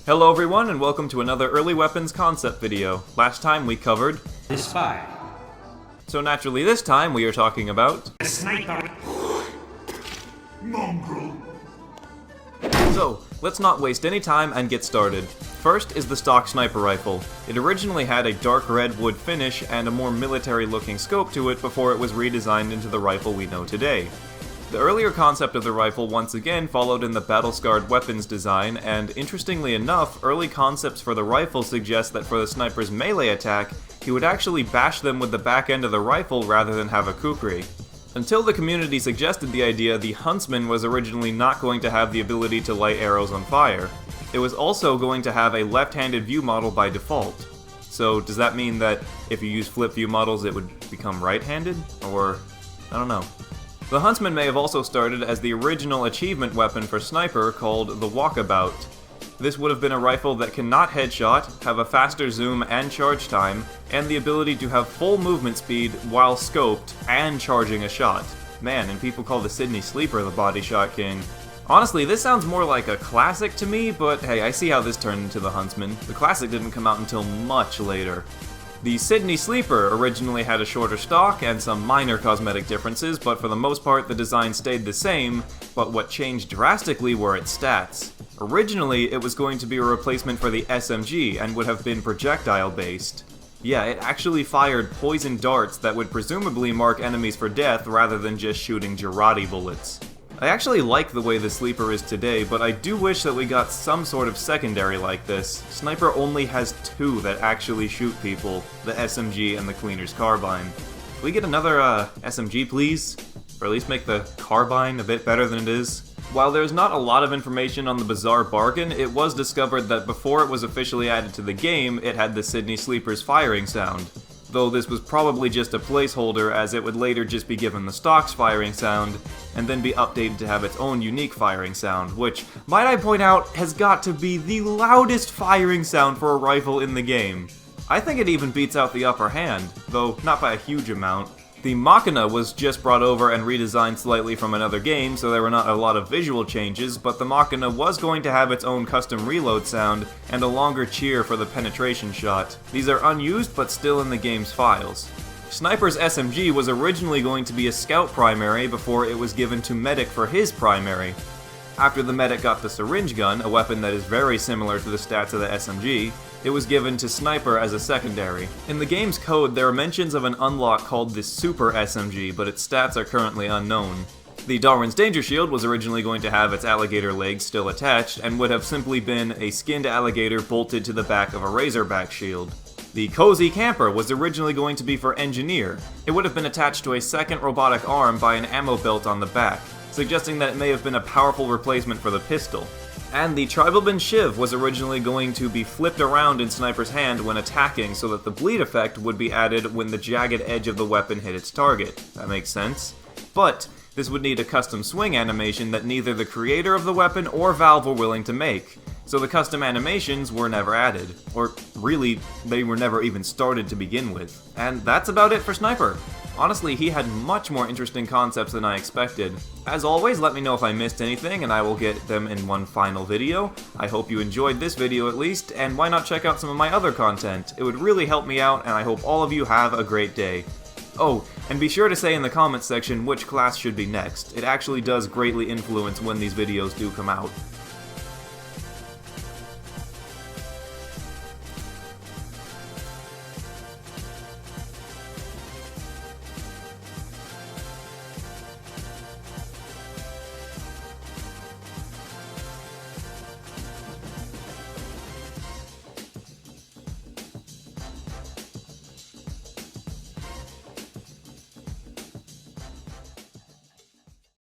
Hello everyone, and welcome to another early weapons concept video. Last time we covered the spy. So naturally this time we are talking about The sniper. Mongrel. So, let's not waste any time and get started. First is the stock sniper rifle. It originally had a dark red wood finish and a more military looking scope to it before it was redesigned into the rifle we know today. The earlier concept of the rifle once again followed in the battle-scarred weapons design, and interestingly enough, early concepts for the rifle suggest that for the sniper's melee attack, he would actually bash them with the back end of the rifle rather than have a kukri. Until the community suggested the idea, the Huntsman was originally not going to have the ability to light arrows on fire. It was also going to have a left-handed view model by default. So does that mean that if you use flip view models it would become right-handed? Or, I don't know. The Huntsman may have also started as the original achievement weapon for Sniper called the Walkabout. This would have been a rifle that cannot headshot, have a faster zoom and charge time, and the ability to have full movement speed while scoped and charging a shot. Man, and people call the Sydney Sleeper the body shot king. Honestly, this sounds more like a classic to me, but hey, I see how this turned into the Huntsman. The classic didn't come out until much later. The Sydney Sleeper originally had a shorter stock and some minor cosmetic differences, but for the most part the design stayed the same, but what changed drastically were its stats. Originally, it was going to be a replacement for the SMG and would have been projectile based. Yeah, it actually fired poison darts that would presumably mark enemies for death rather than just shooting Girardi bullets. I actually like the way the Sleeper is today, but I do wish that we got some sort of secondary like this. Sniper only has two that actually shoot people, the SMG and the Cleaner's Carbine. Can we get another SMG please? Or at least make the Carbine a bit better than it is? While there's not a lot of information on the Bizarre Bargain, it was discovered that before it was officially added to the game, it had the Sydney Sleeper's firing sound. Though this was probably just a placeholder, as it would later just be given the stock's firing sound, and then be updated to have its own unique firing sound, which, might I point out, has got to be the loudest firing sound for a rifle in the game. I think it even beats out the Upper Hand, though not by a huge amount. The Machina was just brought over and redesigned slightly from another game, so there were not a lot of visual changes, but the Machina was going to have its own custom reload sound and a longer cheer for the penetration shot. These are unused but still in the game's files. Sniper's SMG was originally going to be a scout primary before it was given to Medic for his primary. After the Medic got the syringe gun, a weapon that is very similar to the stats of the SMG, it was given to Sniper as a secondary. In the game's code, there are mentions of an unlock called the Super SMG, but its stats are currently unknown. The Darwin's Danger Shield was originally going to have its alligator legs still attached, and would have simply been a skinned alligator bolted to the back of a Razorback shield. The Cozy Camper was originally going to be for Engineer. It would have been attached to a second robotic arm by an ammo belt on the back, suggesting that it may have been a powerful replacement for the pistol. And the Tribalman Shiv was originally going to be flipped around in Sniper's hand when attacking so that the bleed effect would be added when the jagged edge of the weapon hit its target. That makes sense. But this would need a custom swing animation that neither the creator of the weapon or Valve were willing to make, so the custom animations were never added. Or really, they were never even started to begin with. And that's about it for Sniper. Honestly, he had much more interesting concepts than I expected. As always, let me know if I missed anything and I will get them in one final video. I hope you enjoyed this video at least, and why not check out some of my other content? It would really help me out, and I hope all of you have a great day. Oh, and be sure to say in the comments section which class should be next. It actually does greatly influence when these videos do come out.